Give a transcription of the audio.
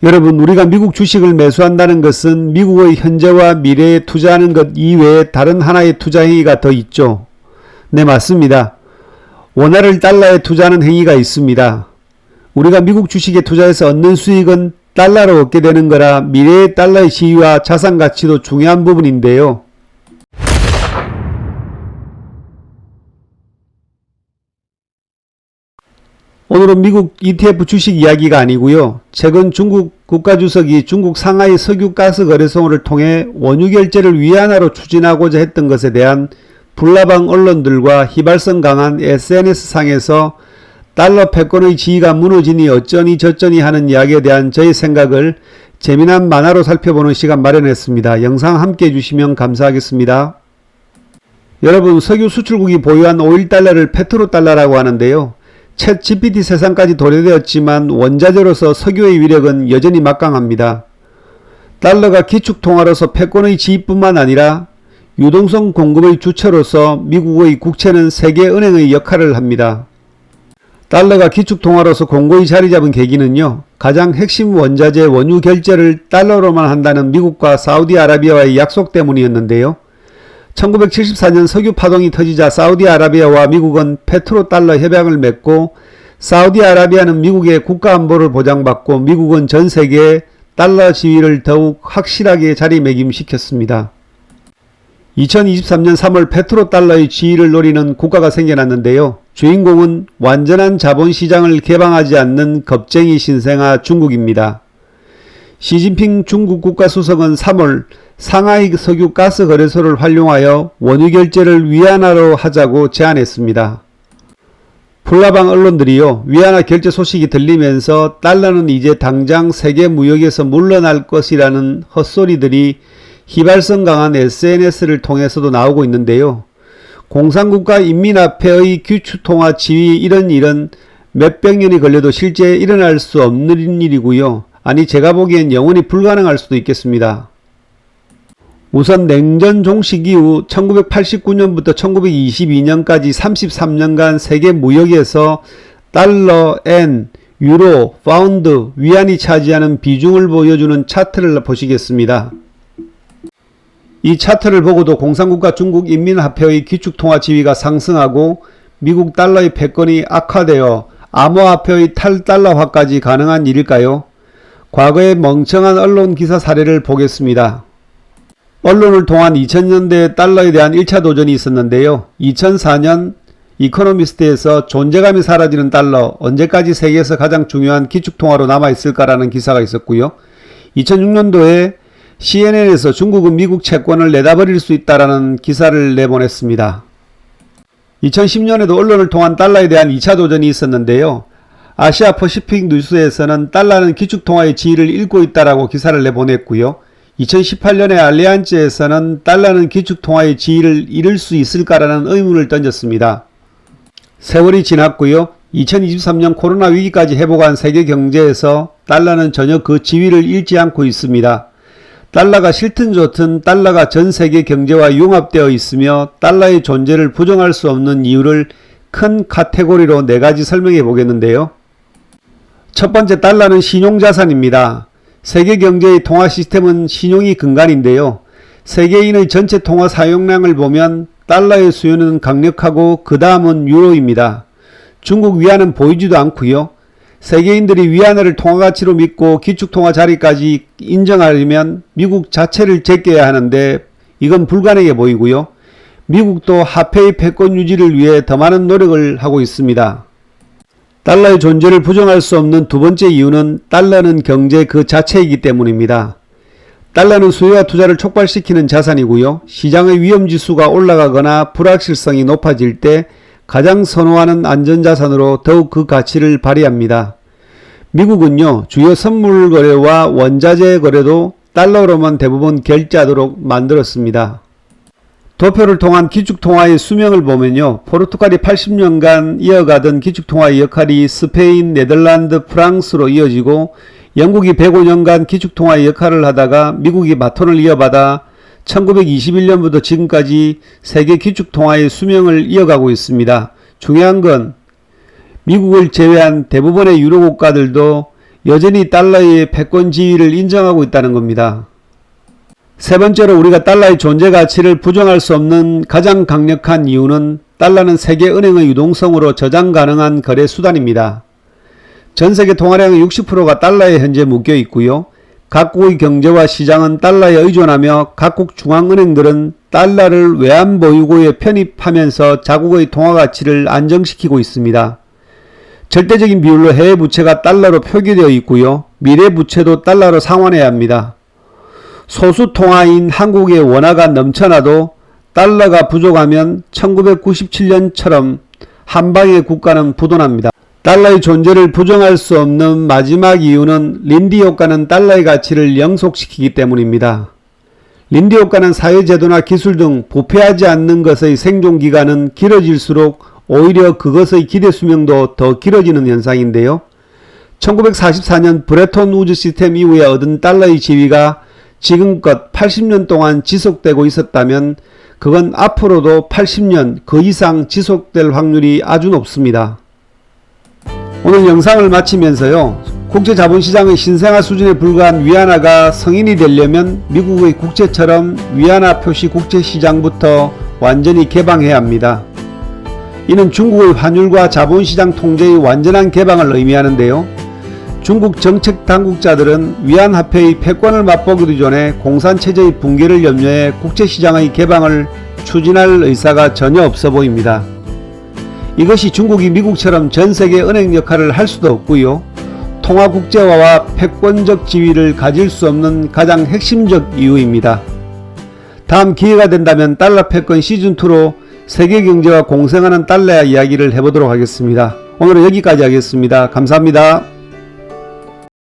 여러분, 우리가 미국 주식을 매수한다는 것은 미국의 현재와 미래에 투자하는 것 이외에 다른 하나의 투자 행위가 더 있죠. 네, 맞습니다. 원화를 달러에 투자하는 행위가 있습니다. 우리가 미국 주식에 투자해서 얻는 수익은 달러로 얻게 되는 거라 미래의 달러의 지위와 자산 가치도 중요한 부분인데요. 오늘은 미국 ETF 주식 이야기가 아니고요. 최근 중국 국가주석이 중국 상하이 석유가스거래소를 통해 원유 결제를 위안화로 추진하고자 했던 것에 대한 불나방 언론들과 휘발성 강한 SNS상에서 달러 패권의 지위가 무너지니 어쩌니 저쩌니 하는 이야기에 대한 저의 생각을 재미난 만화로 살펴보는 시간 마련했습니다. 영상 함께 해주시면 감사하겠습니다. 여러분, 석유 수출국이 보유한 5일 달러를 페트로달러라고 하는데요. 챗 GPT 세상까지 도래되었지만 원자재로서 석유의 위력은 여전히 막강합니다. 달러가 기축통화로서 패권의 지위뿐만 아니라 유동성 공급의 주체로서 미국의 국채는 세계은행의 역할을 합니다. 달러가 기축통화로서 공고히 자리잡은 계기는요, 가장 핵심 원자재 원유 결제를 달러로만 한다는 미국과 사우디아라비아와의 약속 때문이었는데요. 1974년 석유 파동이 터지자 사우디아라비아와 미국은 페트로달러 협약을 맺고 사우디아라비아는 미국의 국가안보를 보장받고 미국은 전 세계에 달러 지위를 더욱 확실하게 자리매김시켰습니다. 2023년 3월 페트로달러의 지위를 노리는 국가가 생겨났는데요. 주인공은 완전한 자본시장을 개방하지 않는 겁쟁이 신생아 중국입니다. 시진핑 중국 국가수석은 3월 상하이 석유가스 거래소를 활용하여 원유 결제를 위안화로 하자고 제안했습니다. 불나방 언론들이요, 위안화 결제 소식이 들리면서 달러는 이제 당장 세계 무역에서 물러날 것이라는 헛소리들이 휘발성 강한 SNS를 통해서도 나오고 있는데요. 공산국가 인민화폐의 기축통화 지위 이런 일은 몇백 년이 걸려도 실제 일어날 수 없는 일이고요. 아니, 제가 보기엔 영원히 불가능할 수도 있겠습니다. 우선 냉전 종식 이후 1989년부터 1922년까지 33년간 세계 무역에서 달러, 엔, 유로, 파운드, 위안이 차지하는 비중을 보여주는 차트를 보시겠습니다. 이 차트를 보고도 공산국가 중국 인민화폐의 기축통화 지위가 상승하고 미국 달러의 패권이 악화되어 암호화폐의 탈달러화까지 가능한 일일까요? 과거의 멍청한 언론 기사 사례를 보겠습니다. 언론을 통한 2000년대 달러에 대한 1차 도전이 있었는데요. 2004년 이코노미스트에서 존재감이 사라지는 달러, 언제까지 세계에서 가장 중요한 기축통화로 남아있을까라는 기사가 있었고요. 2006년도에 CNN에서 중국은 미국 채권을 내다버릴 수 있다라는 기사를 내보냈습니다. 2010년에도 언론을 통한 달러에 대한 2차 도전이 있었는데요. 아시아 퍼시픽 뉴스에서는 달러는 기축통화의 지위를 잃고 있다라고 기사를 내보냈고요. 2018년에 알리안츠에서는 달러는 기축통화의 지위를 잃을 수 있을까라는 의문을 던졌습니다. 세월이 지났고요. 2023년 코로나 위기까지 회복한 세계 경제에서 달러는 전혀 그 지위를 잃지 않고 있습니다. 달러가 싫든 좋든 달러가 전 세계 경제와 융합되어 있으며 달러의 존재를 부정할 수 없는 이유를 큰 카테고리로 4가지 설명해 보겠는데요. 첫 번째, 달러는 신용자산입니다. 세계 경제의 통화 시스템은 신용이 근간인데요. 세계인의 전체 통화 사용량을 보면 달러의 수요는 강력하고 그 다음은 유로입니다. 중국 위안은 보이지도 않고요. 세계인들이 위안화를 통화가치로 믿고 기축통화 자리까지 인정하려면 미국 자체를 제껴야 하는데 이건 불가능해 보이고요. 미국도 화폐의 패권 유지를 위해 더 많은 노력을 하고 있습니다. 달러의 존재를 부정할 수 없는 두 번째 이유는 달러는 경제 그 자체이기 때문입니다. 달러는 수요와 투자를 촉발시키는 자산이고요. 시장의 위험지수가 올라가거나 불확실성이 높아질 때 가장 선호하는 안전자산으로 더욱 그 가치를 발휘합니다. 미국은요, 주요 선물 거래와 원자재 거래도 달러로만 대부분 결제하도록 만들었습니다. 도표를 통한 기축통화의 수명을 보면요, 포르투갈이 80년간 이어가던 기축통화의 역할이 스페인, 네덜란드, 프랑스로 이어지고 영국이 105년간 기축통화의 역할을 하다가 미국이 바톤을 이어받아 1921년부터 지금까지 세계 기축통화의 수명을 이어가고 있습니다. 중요한 건 미국을 제외한 대부분의 유로 국가들도 여전히 달러의 패권 지위를 인정하고 있다는 겁니다. 세 번째로 우리가 달러의 존재 가치를 부정할 수 없는 가장 강력한 이유는 달러는 세계은행의 유동성으로 저장 가능한 거래 수단입니다. 전 세계 통화량의 60%가 달러에 현재 묶여 있고요. 각국의 경제와 시장은 달러에 의존하며 각국 중앙은행들은 달러를 외환보유고에 편입하면서 자국의 통화가치를 안정시키고 있습니다. 절대적인 비율로 해외 부채가 달러로 표기되어 있고요. 미래 부채도 달러로 상환해야 합니다. 소수 통화인 한국의 원화가 넘쳐나도 달러가 부족하면 1997년처럼 한방의 국가는 부도납니다. 달러의 존재를 부정할 수 없는 마지막 이유는 린디 효과는 달러의 가치를 영속시키기 때문입니다. 린디 효과는 사회제도나 기술 등 부패하지 않는 것의 생존기간은 길어질수록 오히려 그것의 기대수명도 더 길어지는 현상인데요. 1944년 브레톤 우즈 시스템 이후에 얻은 달러의 지위가 지금껏 80년 동안 지속되고 있었다면 그건 앞으로도 80년 그 이상 지속될 확률이 아주 높습니다. 오늘 영상을 마치면서요. 국제자본시장의 신생아 수준에 불과한 위안화가 성인이 되려면 미국의 국채처럼 위안화 표시 국제시장부터 완전히 개방해야 합니다. 이는 중국의 환율과 자본시장 통제의 완전한 개방을 의미하는데요. 중국 정책 당국자들은 위안화폐의 패권을 맛보기도 전에 공산체제의 붕괴를 염려해 국제시장의 개방을 추진할 의사가 전혀 없어 보입니다. 이것이 중국이 미국처럼 전세계 은행 역할을 할 수도 없고요. 통화국제화와 패권적 지위를 가질 수 없는 가장 핵심적 이유입니다. 다음 기회가 된다면 달러 패권 시즌2로 세계경제와 공생하는 달러 이야기를 해보도록 하겠습니다. 오늘은 여기까지 하겠습니다. 감사합니다.